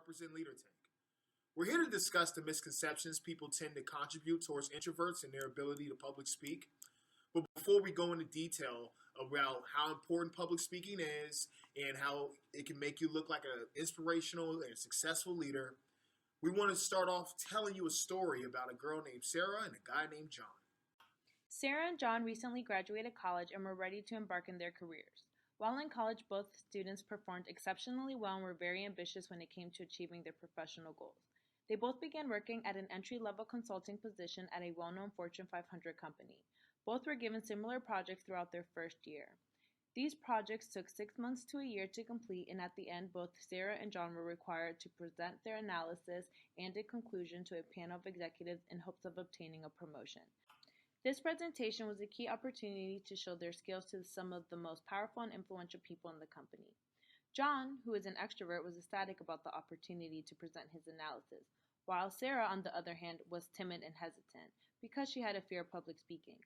represent Leadertank. We're here to discuss the misconceptions people tend to contribute towards introverts and their ability to public speak. But before we go into detail about how important public speaking is and how it can make you look like an inspirational and successful leader, we want to start off telling you a story about a girl named Sarah and a guy named John. Sarah and John recently graduated college and were ready to embark in their careers. While in college, both students performed exceptionally well and were very ambitious when it came to achieving their professional goals. They both began working at an entry-level consulting position at a well-known Fortune 500 company. Both were given similar projects throughout their first year. These projects took 6 months to a year to complete, and at the end, both Sarah and John were required to present their analysis and a conclusion to a panel of executives in hopes of obtaining a promotion. This presentation was a key opportunity to show their skills to some of the most powerful and influential people in the company. John, who is an extrovert, was ecstatic about the opportunity to present his analysis, while Sarah, on the other hand, was timid and hesitant because she had a fear of public speaking.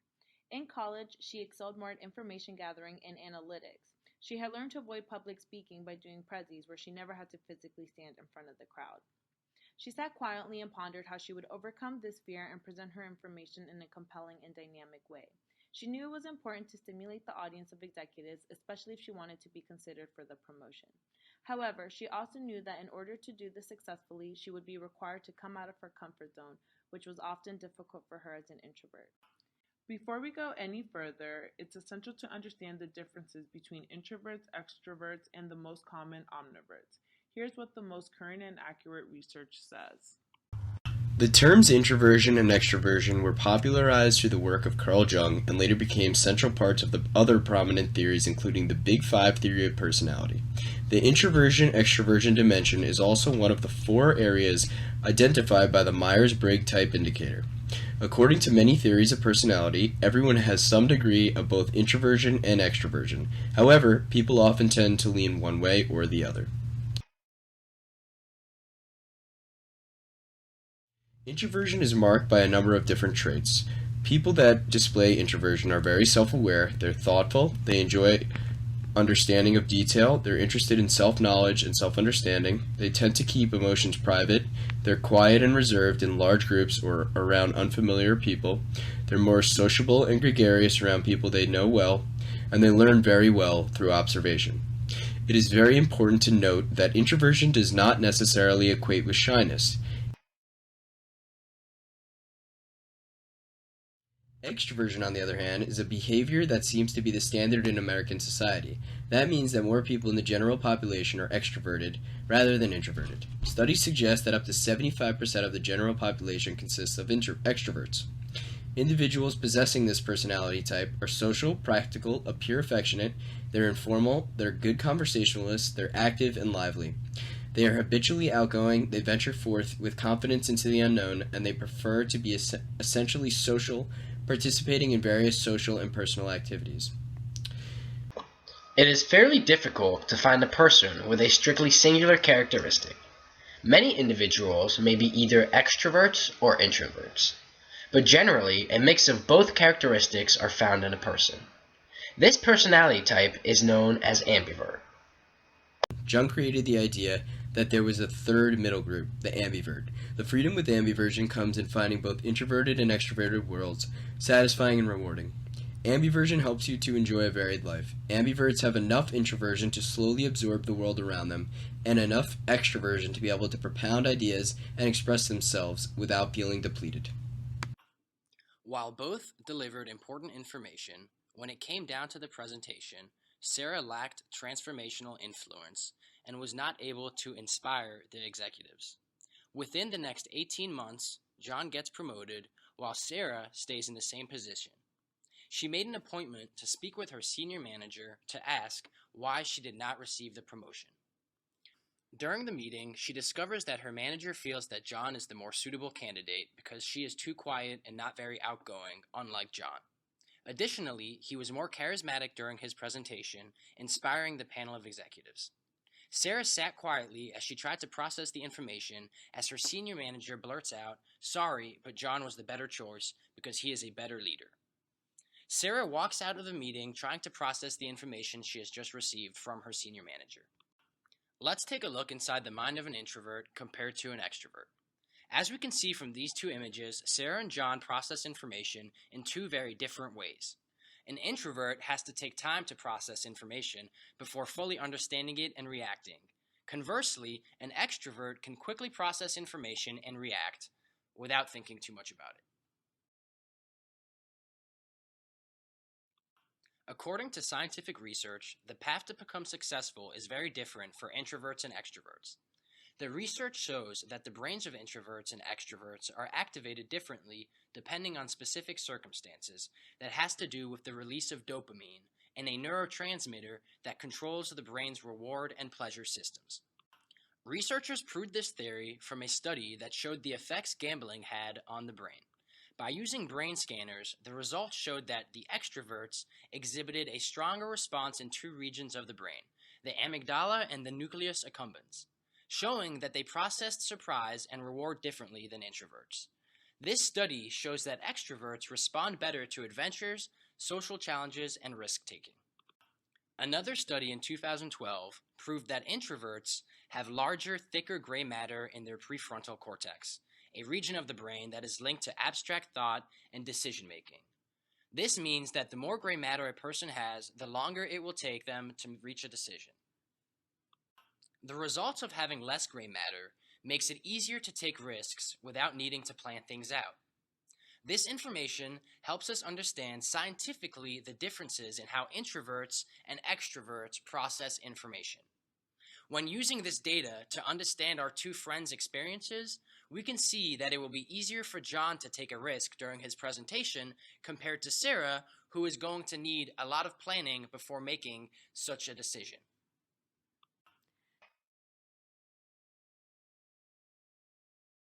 In college, she excelled more at information gathering and analytics. She had learned to avoid public speaking by doing prezzies where she never had to physically stand in front of the crowd. She sat quietly and pondered how she would overcome this fear and present her information in a compelling and dynamic way. She knew it was important to stimulate the audience of executives, especially if she wanted to be considered for the promotion. However, she also knew that in order to do this successfully, she would be required to come out of her comfort zone, which was often difficult for her as an introvert. Before we go any further, it's essential to understand the differences between introverts, extroverts, and the most common omniverts. Here's what the most current and accurate research says. The terms introversion and extroversion were popularized through the work of Carl Jung and later became central parts of the other prominent theories, including the Big Five theory of personality. The introversion-extroversion dimension is also one of the 4 areas identified by the Myers-Briggs type indicator. According to many theories of personality, everyone has some degree of both introversion and extroversion. However, people often tend to lean one way or the other. Introversion is marked by a number of different traits. People that display introversion are very self-aware, they're thoughtful, they enjoy understanding of detail, they're interested in self-knowledge and self-understanding, they tend to keep emotions private, they're quiet and reserved in large groups or around unfamiliar people, they're more sociable and gregarious around people they know well, and they learn very well through observation. It is very important to note that introversion does not necessarily equate with shyness. Extroversion, on the other hand, is a behavior that seems to be the standard in American society. That means that more people in the general population are extroverted rather than introverted. Studies suggest that up to 75% of the general population consists of extroverts. Individuals possessing this personality type are social, practical, appear affectionate, they're informal, they're good conversationalists, they're active and lively. They are habitually outgoing, they venture forth with confidence into the unknown, and they prefer to be essentially social, participating in various social and personal activities. It is fairly difficult to find a person with a strictly singular characteristic. Many individuals may be either extroverts or introverts, but generally a mix of both characteristics are found in a person. This personality type is known as ambivert. Jung created the idea that there was a third middle group, the ambivert. The freedom with ambiversion comes in finding both introverted and extroverted worlds satisfying and rewarding. Ambiversion helps you to enjoy a varied life. Ambiverts have enough introversion to slowly absorb the world around them, and enough extroversion to be able to propound ideas and express themselves without feeling depleted. While both delivered important information, when it came down to the presentation, Sarah lacked transformational influence and was not able to inspire the executives. Within the next 18 months, John gets promoted while Sarah stays in the same position. She made an appointment to speak with her senior manager to ask why she did not receive the promotion. During the meeting, she discovers that her manager feels that John is the more suitable candidate because she is too quiet and not very outgoing, unlike John. Additionally, he was more charismatic during his presentation, inspiring the panel of executives. Sarah sat quietly as she tried to process the information as her senior manager blurts out, "Sorry, but John was the better choice because he is a better leader." Sarah walks out of the meeting trying to process the information she has just received from her senior manager. Let's take a look inside the mind of an introvert compared to an extrovert. As we can see from these two images, Sarah and John process information in two very different ways. An introvert has to take time to process information before fully understanding it and reacting. Conversely, an extrovert can quickly process information and react without thinking too much about it. According to scientific research, the path to become successful is very different for introverts and extroverts. The research shows that the brains of introverts and extroverts are activated differently depending on specific circumstances that has to do with the release of dopamine and a neurotransmitter that controls the brain's reward and pleasure systems. Researchers proved this theory from a study that showed the effects gambling had on the brain. By using brain scanners, the results showed that the extroverts exhibited a stronger response in two regions of the brain, the amygdala and the nucleus accumbens, showing that they processed surprise and reward differently than introverts. This study shows that extroverts respond better to adventures, social challenges, and risk-taking. Another study in 2012 proved that introverts have larger, thicker gray matter in their prefrontal cortex, a region of the brain that is linked to abstract thought and decision-making. This means that the more gray matter a person has, the longer it will take them to reach a decision. The results of having less gray matter makes it easier to take risks without needing to plan things out. This information helps us understand scientifically the differences in how introverts and extroverts process information. When using this data to understand our two friends' experiences, we can see that it will be easier for John to take a risk during his presentation compared to Sarah, who is going to need a lot of planning before making such a decision.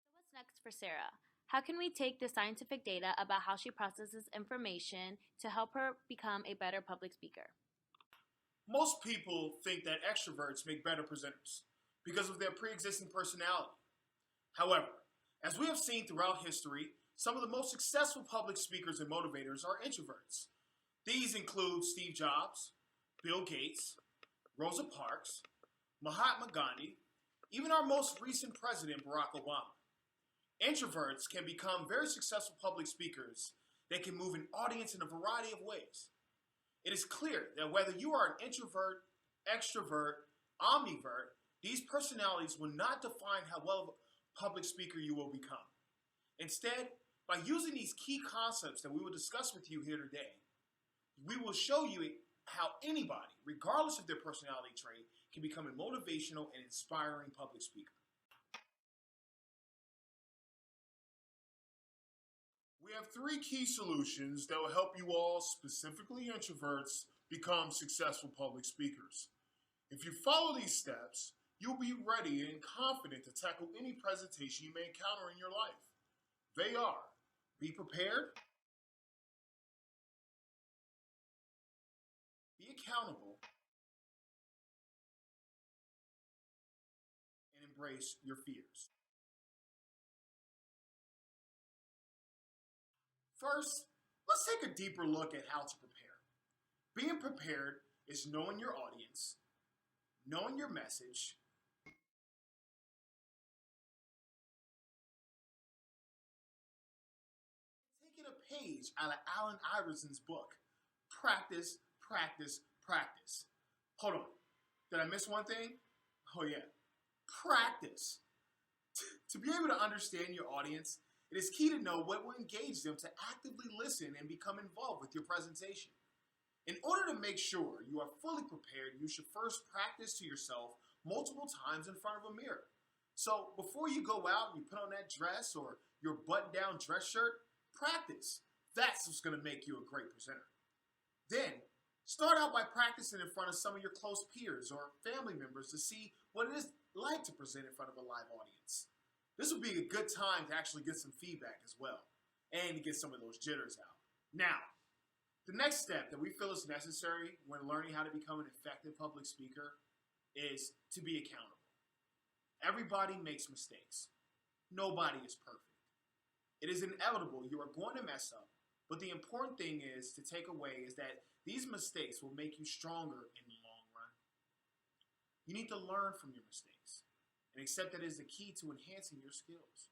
So what's next for Sarah? How can we take the scientific data about how she processes information to help her become a better public speaker? Most people think that extroverts make better presenters because of their pre-existing personality. However, as we have seen throughout history, some of the most successful public speakers and motivators are introverts. These include Steve Jobs, Bill Gates, Rosa Parks, Mahatma Gandhi, even our most recent president, Barack Obama. Introverts can become very successful public speakers that can move an audience in a variety of ways. It is clear that whether you are an introvert, extrovert, omnivert, these personalities will not define how well of a public speaker you will become. Instead, by using these key concepts that we will discuss with you here today, we will show you how anybody, regardless of their personality trait, can become a motivational and inspiring public speaker. We have three key solutions that will help you all, specifically introverts, become successful public speakers. If you follow these steps, you'll be ready and confident to tackle any presentation you may encounter in your life. They are: be prepared, be accountable, and embrace your fears. First, let's take a deeper look at how to prepare. Being prepared is knowing your audience, knowing your message, taking a page out of Allen Iverson's book, Practice, Practice, Practice. Hold on, did I miss one thing? Oh yeah, practice. To be able to understand your audience, it is key to know what will engage them to actively listen and become involved with your presentation. In order to make sure you are fully prepared, you should first practice to yourself multiple times in front of a mirror. So before you go out and you put on that dress or your button-down dress shirt, practice. That's what's going to make you a great presenter. Then, start out by practicing in front of some of your close peers or family members to see what it is like to present in front of a live audience. This will be a good time to actually get some feedback as well and to get some of those jitters out. Now, the next step that we feel is necessary when learning how to become an effective public speaker is to be accountable. Everybody makes mistakes. Nobody is perfect. It is inevitable you are going to mess up, but the important thing is to take away is that these mistakes will make you stronger in the long run. You need to learn from your mistakes and accept that it is the key to enhancing your skills.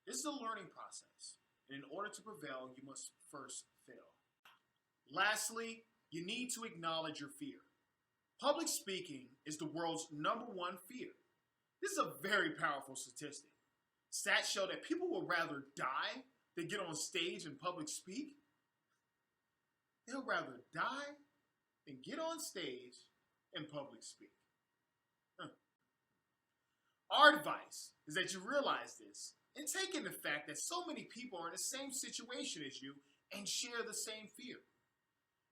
This is a learning process, and in order to prevail, you must first fail. Lastly, you need to acknowledge your fear. Public speaking is the world's #1 fear. This is a very powerful statistic. Stats show that people would rather die than get on stage and public speak. They'll rather die than get on stage and public speak. Our advice is that you realize this and take in the fact that so many people are in the same situation as you and share the same fear.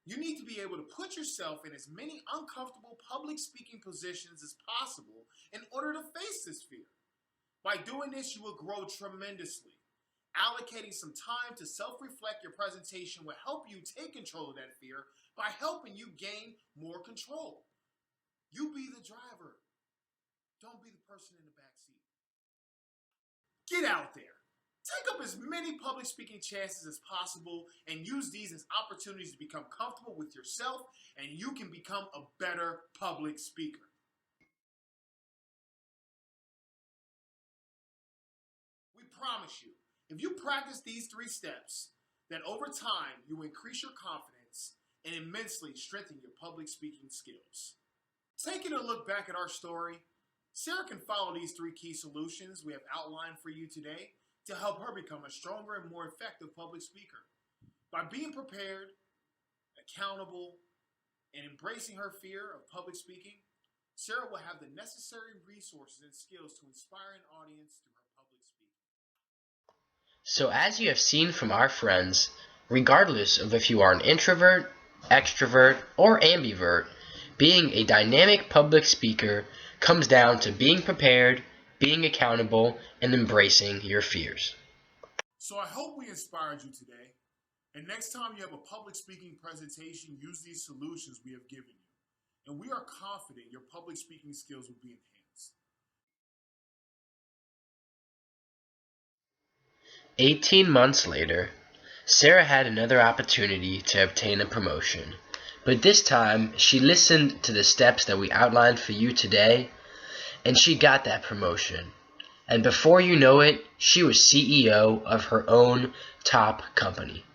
You need to be able to put yourself in as many uncomfortable public speaking positions as possible in order to face this fear. By doing this, you will grow tremendously. Allocating some time to self-reflect your presentation will help you take control of that fear by helping you gain more control. You be the driver. Don't be the person in the back seat. Get out there. Take up as many public speaking chances as possible and use these as opportunities to become comfortable with yourself, and you can become a better public speaker. We promise you, if you practice these 3 steps, that over time you will increase your confidence and immensely strengthen your public speaking skills. Taking a look back at our story, Sarah can follow these 3 key solutions we have outlined for you today to help her become a stronger and more effective public speaker. By being prepared, accountable, and embracing her fear of public speaking, Sarah will have the necessary resources and skills to inspire an audience through her public speaking. So as you have seen from our friends, regardless of if you are an introvert, extrovert, or ambivert, being a dynamic public speaker comes down to being prepared, being accountable, and embracing your fears. So I hope we inspired you today. And next time you have a public speaking presentation, use these solutions we have given you. And we are confident your public speaking skills will be enhanced. 18 months later, Sarah had another opportunity to obtain a promotion. But this time, she listened to the steps that we outlined for you today, and she got that promotion. And before you know it, she was CEO of her own top company.